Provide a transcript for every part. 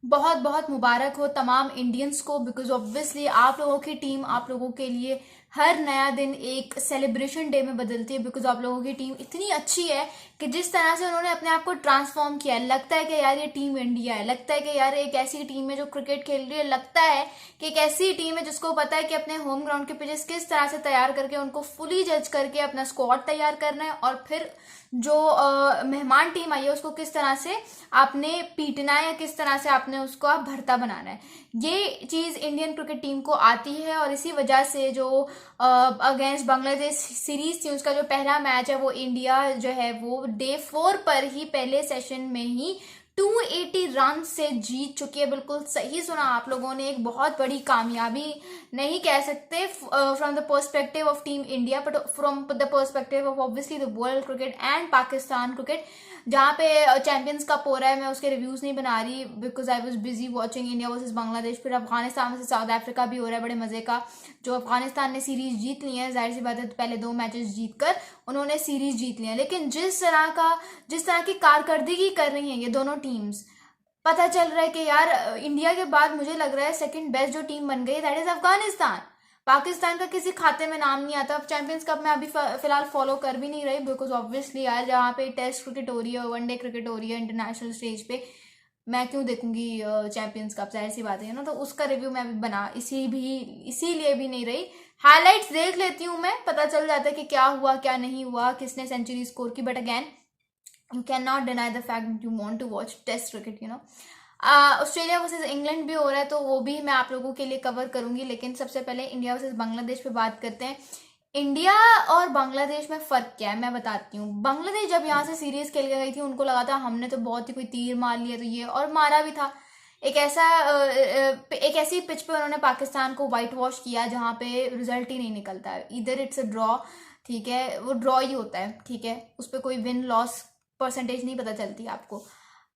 बहुत बहुत मुबारक हो तमाम इंडियंस को, बिकॉज ऑब्वियसली आप लोगों की टीम आप लोगों के लिए हर नया दिन एक सेलिब्रेशन डे में बदलती है। बिकॉज आप लोगों की टीम इतनी अच्छी है कि जिस तरह से उन्होंने अपने आप को ट्रांसफॉर्म किया है, लगता है कि यार ये टीम इंडिया है, लगता है कि यार एक ऐसी टीम है जो क्रिकेट खेल रही है, लगता है कि एक ऐसी टीम है जिसको पता है कि अपने होम ग्राउंड के पिचेस किस तरह से तैयार करके उनको फुली जज करके अपना स्क्वाड तैयार करना है, और फिर जो मेहमान टीम आई है उसको किस तरह से आपने पीटना है या किस तरह से आपने उसको आप भरता बनाना है। ये चीज इंडियन क्रिकेट टीम को आती है, और इसी वजह से जो अगेंस्ट बांग्लादेश सीरीज थी उसका जो पहला मैच है वो इंडिया जो है वो डे 4 पर ही पहले सेशन में ही 280 रन से जीत चुकी है। बिल्कुल सही सुना आप लोगों ने, एक बहुत बड़ी कामयाबी नहीं कह सकते from the perspective of team India, but from the perspective of obviously the world cricket and Pakistan cricket, जहाँ पे चैंपियंस कप हो रहा है। मैं उसके रिव्यूज नहीं बना रही because I was busy watching India versus Bangladesh. फिर अफगानिस्तान वर्सेस साउथ अफ्रीका भी हो रहा है बड़े मजे का। जो अफगानिस्तान ने सीरीज जीत ली है, जाहिर सी बात है पहले 2 मैचेस जीतकर उन्होंने सीरीज जीत लिया, लेकिन जिस तरह की कारकर्दगी कर रही हैं ये दोनों टीम्स, पता चल रहा है कि यार इंडिया के बाद मुझे लग रहा है सेकंड बेस्ट जो टीम बन गई दैट इज अफगानिस्तान। पाकिस्तान का किसी खाते में नाम नहीं आता। अब चैंपियंस कप में अभी फिलहाल फॉलो कर भी नहीं रही बिकॉज ऑब्वियसली यार जहाँ पे टेस्ट क्रिकेट हो रही है, वनडे क्रिकेट हो रही है इंटरनेशनल स्टेज पे, मैं क्यों देखूंगी चैंपियंस कप, जाहिर सी बात है ना। तो उसका रिव्यू मैं अभी बना इसीलिए भी नहीं रही। हाईलाइट्स देख लेती हूँ मैं, पता चल जाता है कि क्या हुआ क्या नहीं हुआ, किसने सेंचुरी स्कोर की। But again you can not deny the fact you want to watch test cricket, Australia versus England भी हो रहा है तो वो भी मैं आप लोगों के लिए कवर करूंगी। लेकिन सबसे पहले इंडिया वर्सेस बांग्लादेश पे बात करते हैं। इंडिया और बांग्लादेश में फर्क क्या है मैं बताती हूँ। बांग्लादेश जब यहाँ से सीरीज खेल के गई थी उनको लगा था हमने तो बहुत ही कोई तीर मार लिया, तो ये और मारा भी था। एक ऐसी पिच पे उन्होंने पाकिस्तान को वाइट वॉश किया जहाँ पे रिजल्ट ही नहीं निकलता है, इधर इट्स अ ड्रॉ, ठीक है, वो ड्रॉ ही होता है, ठीक है, उस पर कोई विन लॉस परसेंटेज नहीं पता चलती आपको।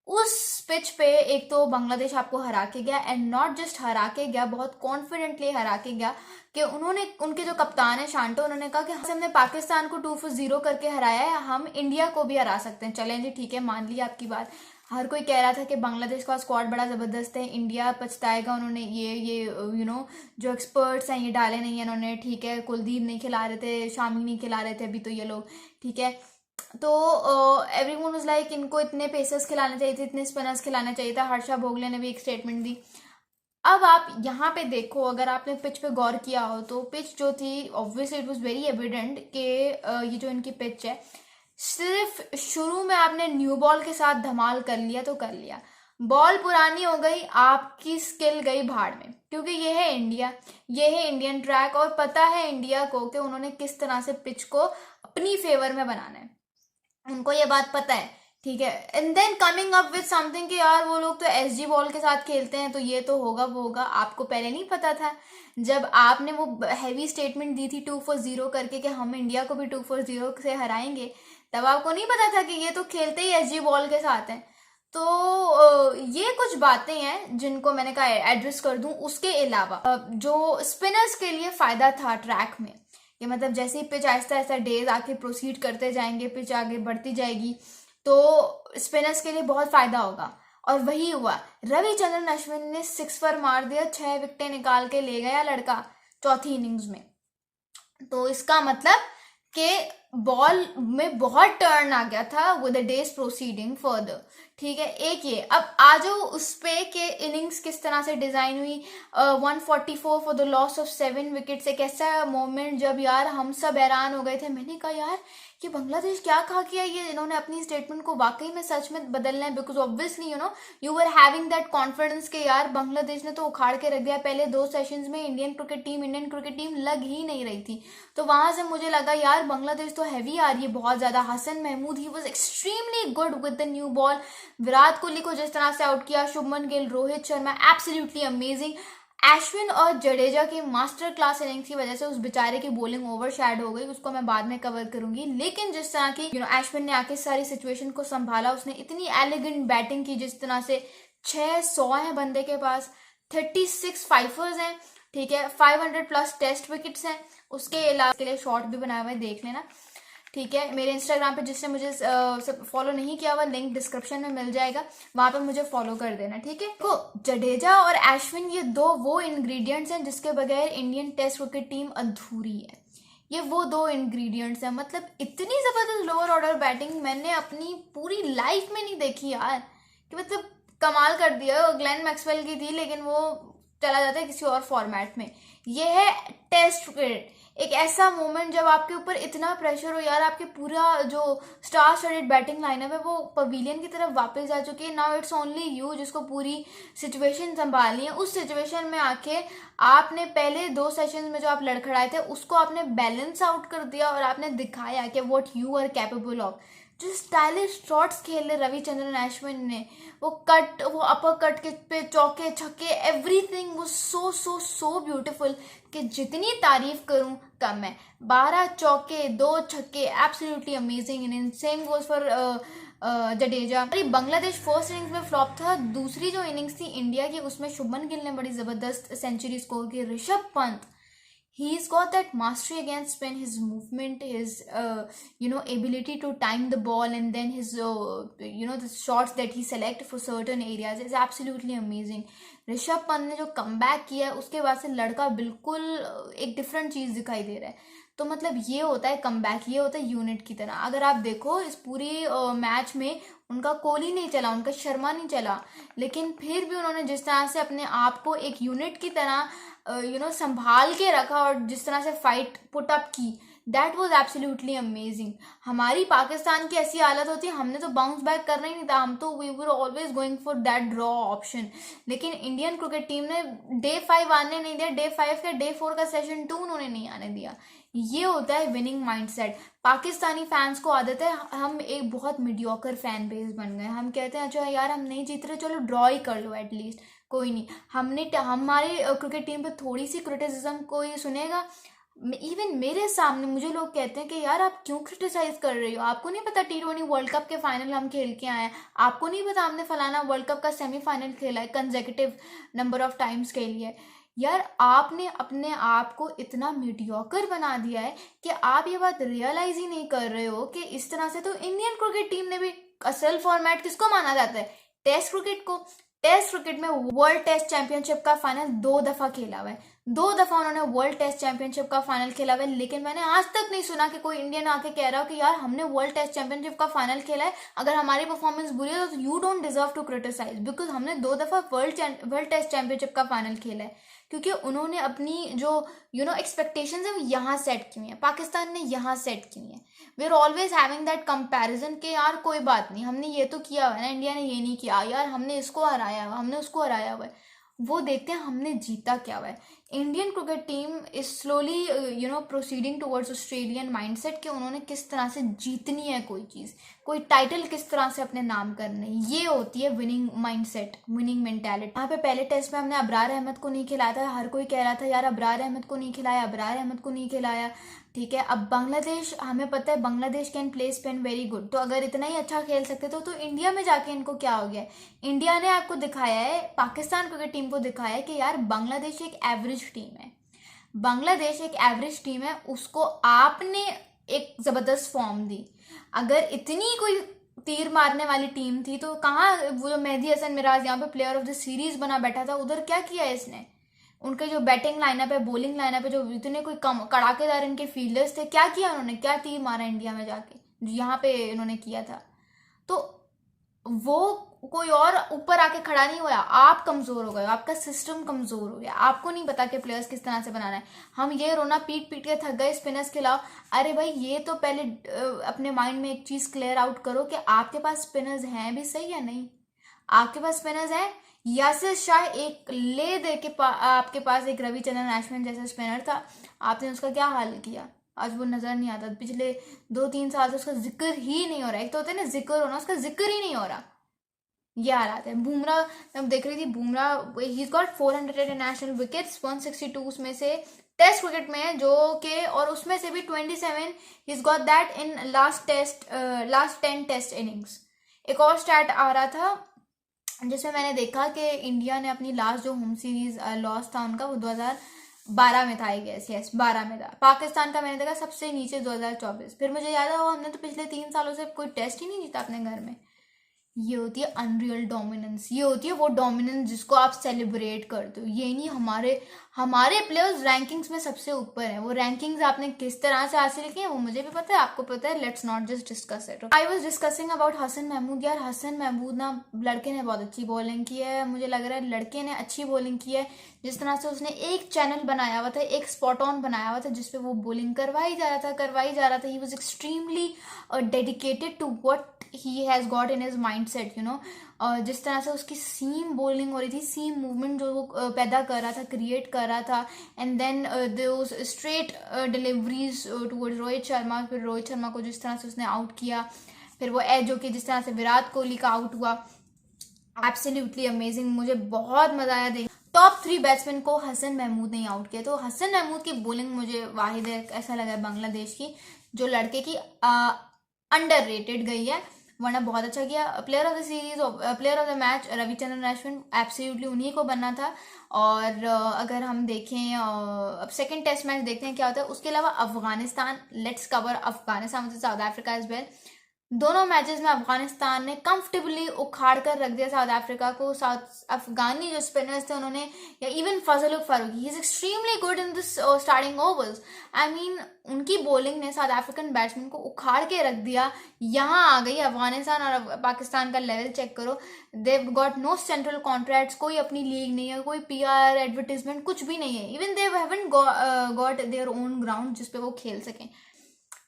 उस पिच पे एक तो बांग्लादेश आपको हरा के गया, एंड नॉट जस्ट हरा के गया, बहुत कॉन्फिडेंटली हरा के गया कि उन्होंने, उनके जो कप्तान है शांटो, उन्होंने कहा कि हमने पाकिस्तान को 2-0 करके हराया है, हम इंडिया को भी हरा सकते हैं। चलें जी ठीक है, मान लिया आपकी बात। हर कोई कह रहा था कि बांग्लादेश का स्क्वाड बड़ा जबरदस्त है, इंडिया पछताएगा, उन्होंने ये जो एक्सपर्ट्स हैं ये डाले नहीं है इन्होंने, ठीक है, कुलदीप नहीं खिला रहे थे, शामी नहीं खिला रहे थे अभी तो ये लोग, ठीक है। तो एवरीवन वाज लाइक इनको इतने पेसर्स खिलाने चाहिए थे, इतने स्पिनर्स खिलाना चाहिए था। हर्षा भोगले ने भी एक स्टेटमेंट दी। अब आप यहाँ पे देखो, अगर आपने पिच पे गौर किया हो तो पिच जो थी obviously it was very evident कि ये जो इनकी पिच है, सिर्फ शुरू में आपने न्यू बॉल के साथ धमाल कर लिया तो कर लिया, बॉल पुरानी हो गई आपकी स्किल गई भाड़ में, क्योंकि ये है इंडिया, ये है इंडियन ट्रैक, और पता है इंडिया को कि उन्होंने किस तरह से पिच को अपनी फेवर में बनाना है, उनको ये बात पता है, ठीक है। And then coming up with something कि यार वो लोग तो एसजी बॉल के साथ खेलते हैं तो ये तो होगा वो होगा। आपको पहले नहीं पता था जब आपने वो हैवी स्टेटमेंट दी थी 2-0 करके कि हम इंडिया को भी 2-0 से हराएंगे, तब आपको नहीं पता था कि ये तो खेलते ही एसजी बॉल के साथ हैं। तो ये कुछ बातें हैं जिनको मैंने कहा एड्रेस कर दूं। उसके अलावा जो स्पिनर्स के लिए फायदा था ट्रैक में, कि मतलब जैसे ही पिच आहिस्ता आहिस्ता डेज आके प्रोसीड करते जाएंगे, पिच आगे बढ़ती जाएगी, तो स्पिनर्स के लिए बहुत फायदा होगा, और वही हुआ। रविचंद्रन अश्विन ने 6 पर मार दिया, 6 विकेटें निकाल के ले गया लड़का चौथी इनिंग्स में। तो इसका मतलब कि बॉल में बहुत टर्न आ गया था with the days proceeding further, ठीक है। एक ये, अब आ जाओ उस पे कि इनिंग्स किस तरह से डिजाइन हुई। 144 for the loss of 7 wickets, एक ऐसा मोमेंट जब यार हम सब हैरान हो गए थे। मैंने कहा यार ये बांग्लादेश क्या खा किया, ये इन्होंने अपनी स्टेटमेंट को वाकई में सच में बदलना है, because obviously you were having that confidence के यार बांग्लादेश ने तो उखाड़ के रख दिया। पहले 2 सेशंस में इंडियन क्रिकेट टीम लग ही नहीं रही थी, तो वहां से मुझे लगा यार बांग्लादेश तो हैवी आ रही है बहुत ज्यादा। Hasan Mahmud he was extremely good with the new ball. Virat Kohli को जिस तरह से आउट किया, शुभमन गिल, रोहित शर्मा, एब्सोल्युटली अमेजिंग। अश्विन और जडेजा की मास्टर क्लास इनिंग्स की वजह से उस बेचारे की बॉलिंग ओवरशैड हो गई, उसको मैं बाद में कवर करूंगी। लेकिन जिस तरह की अश्विन ने आके सारी सिचुएशन को संभाला, उसने इतनी एलिगेंट बैटिंग की, जिस तरह से 600 है बंदे के पास, 36 फाइफर्स हैं, ठीक है, 500 प्लस टेस्ट विकेट्स हैं, उसके अलावा के लिए शॉट भी बनाए हुए देख लेना, ठीक है। मेरे इंस्टाग्राम पे जिसने मुझे फॉलो नहीं किया हुआ, लिंक डिस्क्रिप्शन में मिल जाएगा, वहां पे मुझे फॉलो कर देना, ठीक है। तो जडेजा और अश्विन ये दो वो इंग्रेडिएंट्स हैं जिसके बगैर इंडियन टेस्ट क्रिकेट टीम अधूरी है। ये वो दो इंग्रेडिएंट्स हैं, मतलब इतनी जबरदस्त लोअर ऑर्डर बैटिंग मैंने अपनी पूरी लाइफ में नहीं देखी यार, कि मतलब कमाल कर दिया। ग्लेन मैक्सवेल की थी, लेकिन वो चला जाता है किसी और फॉर्मेट में। ये है टेस्ट क्रिकेट, एक ऐसा मोमेंट जब आपके ऊपर इतना प्रेशर हो यार, आपके पूरा जो स्टार स्टडेड बैटिंग लाइनअप है वो पवेलियन की तरफ वापस जा चुकी है। नाउ इट्स ओनली यू जिसको पूरी सिचुएशन संभालनी है। उस सिचुएशन में आके आपने पहले 2 सेशंस में जो आप लड़खड़ाए थे उसको आपने बैलेंस आउट कर दिया और आपने दिखाया कि what you are capable of. जो स्टाइलिश शॉट्स खेले रविचंद्रन अश्विन ने, वो कट, वो अपर कट के पे चौके छक्के, एवरीथिंग वो सो सो सो ब्यूटीफुल कि जितनी तारीफ करूं कम है। 12 चौके 2 छक्के, absolutely amazing. In same goes for Jadeja. Bangladesh first innings में फ्लॉप था, दूसरी जो इनिंग्स थी इंडिया की उसमें शुभमन गिल ने बड़ी जबरदस्त सेंचुरी स्कोर की। Rishabh Pant, he's got that mastery against spin, his movement, his ability to time the ball, and then his the shots that he select for certain areas is absolutely amazing. Rishabh Pant ने जो comeback किया है उसके बाद से लड़का बिल्कुल एक डिफरेंट चीज दिखाई दे रहा है। तो मतलब ये होता है कमबैक, ये होता है यूनिट की तरह। अगर आप देखो इस पूरी मैच में उनका कोहली नहीं चला, उनका शर्मा नहीं चला, लेकिन फिर भी उन्होंने जिस तरह से अपने आप को एक यूनिट की तरह संभाल के रखा और जिस तरह से फाइट पुट अप की, दैट वॉज एब्सोल्युटली अमेजिंग। हमारी पाकिस्तान की ऐसी हालत होती है, हमने तो बाउंस बैक करना ही नहीं था, हम तो we were always going for that draw option. लेकिन इंडियन क्रिकेट टीम ने डे 5 आने नहीं दिया, डे 5 का डे 4 का सेशन 2 उन्होंने नहीं आने दिया। ये होता है विनिंग माइंडसेट। पाकिस्तानी फैंस को आदत है, हम एक बहुत मीडियोकर फैन बेस बन गए। हम कहते हैं अच्छा यार हम नहीं जीत रहे, चलो ड्रॉ ही कर लो एटलीस्ट, कोई नहीं। हमारी क्रिकेट टीम पे थोड़ी सी क्रिटिसिज्म कोई सुनेगा, इवन मेरे सामने मुझे लोग कहते हैं कि यार आप क्यों क्रिटिसाइज कर रही हो, आपको नहीं पता T20 वर्ल्ड कप के फाइनल हम खेल के आए हैं, आपको नहीं पता हमने फलाना वर्ल्ड कप का सेमीफाइनल खेला है कंसेक्यूटिव नंबर ऑफ टाइम्स के लिए। यार आपने अपने आप को इतना मीडियोकर बना दिया है कि आप ये बात रियलाइज ही नहीं कर रहे हो कि इस तरह से तो इंडियन क्रिकेट टीम ने भी असल फॉर्मेट किसको माना जाता है, टेस्ट क्रिकेट को। टेस्ट क्रिकेट में वर्ल्ड टेस्ट चैंपियनशिप का फाइनल 2 दफा खेला हुआ है, 2 दफा उन्होंने वर्ल्ड टेस्ट चैंपियनशिप का फाइनल खेला हुआ है। लेकिन मैंने आज तक नहीं सुना कि कोई इंडियन आके कह रहा हो कि यार हमने वर्ल्ड टेस्ट चैंपियनशिप का फाइनल खेला है, अगर हमारी परफॉर्मेंस बुरी है तो you don't deserve to criticise, because हमने 2 दफा वर्ल्ड टेस्ट चैंपियनशिप का फाइनल खेला है। क्योंकि उन्होंने अपनी जो एक्सपेक्टेशंस है वो यहाँ सेट की हुई है, पाकिस्तान ने यहाँ सेट की हुई है। We are always having that comparison के यार कोई बात नहीं, हमने ये तो किया हुआ है ना, इंडिया ने ये नहीं किया, यार हमने इसको हराया हुआ, हमने उसको हराया हुआ है। वो देखते हैं हमने जीता क्या हुआ है। Indian cricket team is slowly proceeding towards Australian mindset कि उन्होंने किस तरह से जीतनी है कोई चीज़, कोई टाइटल किस तरह से अपने नाम करने, ये होती है विनिंग माइंडसेट, विनिंग मेंटालिटी। यहाँ पे पहले टेस्ट में हमने अबरार अहमद को नहीं खिलाया था, हर कोई कह रहा था यार अबरार अहमद को नहीं खिलाया, अबरार अहमद को नहीं खिलाया, ठीक है। अब बांग्लादेश, हमें पता है Bangladesh can play spin very good, तो अगर इतना ही अच्छा खेल सकते तो इंडिया में जाके इनको क्या हो गया। इंडिया ने आपको दिखाया है, पाकिस्तान क्रिकेट टीम को दिखाया है कि यार बांग्लादेश एक एवरेज टीम है, बांग्लादेश एक एवरेज टीम है, उसको आपने एक जबरदस्त फॉर्म दी। अगर इतनी कोई तीर मारने वाली टीम थी तो कहाँ वो जो मेहदी हसन मिराज यहाँ पे प्लेयर ऑफ द सीरीज बना बैठा था, उधर क्या किया है इसने। उनके जो बैटिंग लाइनअप है, बॉलिंग लाइनअप है, जो इतने कोई कम कड़ाकेदार इनके फील्डर्स थे, क्या किया उन्होंने, क्या तीर मारा इंडिया में जाके, यहाँ पे इन्होंने किया था। तो वो कोई और ऊपर आके खड़ा नहीं हुआ, आप कमजोर हो गए, आपका सिस्टम कमजोर हो गया, आपको नहीं पता कि प्लेयर्स किस तरह से बनाना है। हम ये रोना पीट पीट के थक गए स्पिनर्स के खिलाफ, अरे भाई ये तो पहले अपने माइंड में एक चीज क्लियर आउट करो कि आपके पास स्पिनर्स हैं भी सही या नहीं। आपके पास स्पिनर्स हैं, यासिर शाह एक ले दे के आपके पास एक रविचंद्रन अश्विन जैसा स्पिनर था, आपने उसका क्या हाल किया, आज वो नजर नहीं आता। पिछले 2-3 साल से उसका जिक्र ही नहीं हो रहा है, एक तो होता है ना जिक्र होना, उसका जिक्र ही नहीं हो रहा, ये हालात है। बुमराह, मैं देख रही थी Bumrah, he got 400 international wickets, 162 उसमें से टेस्ट क्रिकेट में है, जो के और उसमें से भी 27 he got that in last 10 test innings. एक और स्टैट आ रहा था जिसमें मैंने देखा कि इंडिया ने अपनी लास्ट जो होम सीरीज लॉस था उनका, वो 12 में था आई गेस, यस 12 में था। पाकिस्तान का मैंने देखा सबसे नीचे 2024। फिर मुझे याद है वो हमने तो पिछले 3 सालों से कोई टेस्ट ही नहीं जीता अपने घर में। ये होती है अनरियल डोमिनेंस, ये होती है वो डोमिनेंस जिसको आप सेलिब्रेट करते हो। ये नहीं हमारे हमारे प्लेयर्स रैंकिंग्स में सबसे ऊपर हैं। वो रैंकिंग्स आपने किस तरह से हासिल की है वो मुझे भी पता है, आपको पता है। Let's not just discuss it. I was discussing about Hasan Mahmud. यार हसन महमूद ना, लड़के ने बहुत अच्छी बॉलिंग की है। मुझे लग रहा है लड़के ने अच्छी बॉलिंग की है। जिस तरह से उसने एक चैनल बनाया हुआ था, एक स्पॉट ऑन बनाया हुआ था जिसपे वो बॉलिंग करवाई जा रहा था। He was extremely dedicated to what he has got in his mind set, you know. जिस तरह से उसकी सीम बॉलिंग हो रही थी, सीम मूवमेंट जो वो पैदा कर रहा था, क्रिएट कर रहा था, and then those straight deliveries towards Rohit Sharma. फिर रोहित शर्मा को जिस तरह से उसने आउट किया, फिर वो एज होके जिस तरह से विराट कोहली का आउट हुआ, एब्सोल्युटली अमेजिंग। मुझे बहुत मजा आया देख। टॉप 3 बैट्समैन को हसन महमूद ने आउट किया। तो हसन महमूद की बॉलिंग मुझे वाहिद ऐसा लगा है बांग्लादेश की जो लड़के की अंडररेटेड गई है, वरना बहुत अच्छा किया। Player of the series, player of the match Ravichandran Ashwin, absolutely उन्हीं को बनना था। और अगर हम देखें अब सेकंड टेस्ट मैच देखते हैं क्या होता है। उसके अलावा Afghanistan, let's cover Afghanistan versus South Africa as well. दोनों मैचेस में अफगानिस्तान ने कंफर्टेबली उखाड़ कर रख दिया साउथ अफ्रीका को। साउथ अफगानी जो स्पिनर्स थे उन्होंने, या even Fazal Farooqi, he is extremely good in this starting overs. I mean उनकी बॉलिंग ने साउथ अफ्रीकन बैट्समैन को उखाड़ के रख दिया। यहाँ आ गई अफगानिस्तान और पाकिस्तान का लेवल चेक करो। देव गॉट नो सेंट्रल कॉन्ट्रैक्ट्स, कोई अपनी लीग नहीं है, कोई PR एडवर्टीजमेंट कुछ भी नहीं है। Even they haven't got their own ground जिसपे वो खेल सकें।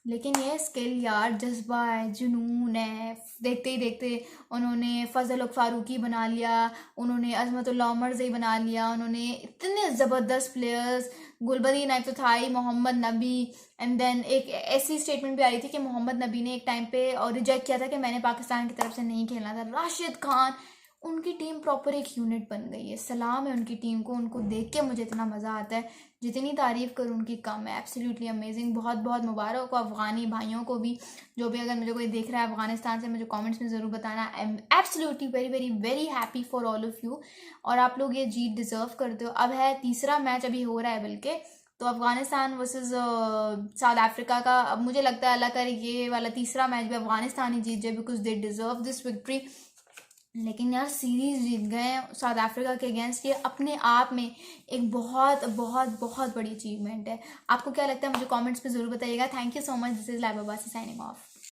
लेकिन ये स्किल यार, जज्बा है, जुनून है। देखते ही देखते उन्होंने फजल फारूकी बना लिया, उन्होंने अजमतुल्लाह उमरज़ई बना लिया, उन्होंने इतने ज़बरदस्त प्लेयर्स, गुलबदीन नाइब तो था ही, मोहम्मद नबी। एंड देन एक ऐसी स्टेटमेंट भी आ रही थी कि मोहम्मद नबी ने एक टाइम पे और रिजेक्ट किया था कि मैंने पाकिस्तान की तरफ से नहीं खेलना था। राशिद खान, उनकी टीम प्रॉपर एक यूनिट बन गई है। सलाम है उनकी टीम को, उनको देख के मुझे इतना मज़ा आता है, जितनी तारीफ़ करूँ उनकी कम है। Absolutely amazing. बहुत बहुत मुबारक हो अफ़गानी भाइयों को भी, जो भी अगर मुझे कोई देख रहा है अफ़गानिस्तान से, मुझे कमेंट्स में ज़रूर बताना। I am absolutely very very very happy for all of you. और आप लोग ये जीत डिज़र्व करते हो। अब है तीसरा मैच अभी हो रहा है बल्कि, तो अफगानिस्तान वर्सेस साउथ अफ्रीका का। अब मुझे लगता है अल्लाह करे ये वाला तीसरा मैच भी अफगानिस्तान ही जीत जाए, because they deserve this victory. लेकिन यार सीरीज जीत गए साउथ अफ्रीका के अगेंस्ट, ये अपने आप में एक बहुत बहुत बहुत बड़ी अचीवमेंट है। आपको क्या लगता है मुझे कमेंट्स पे ज़रूर बताइएगा। Thank you so much. This is Laiba बासी साइनिंग ऑफ।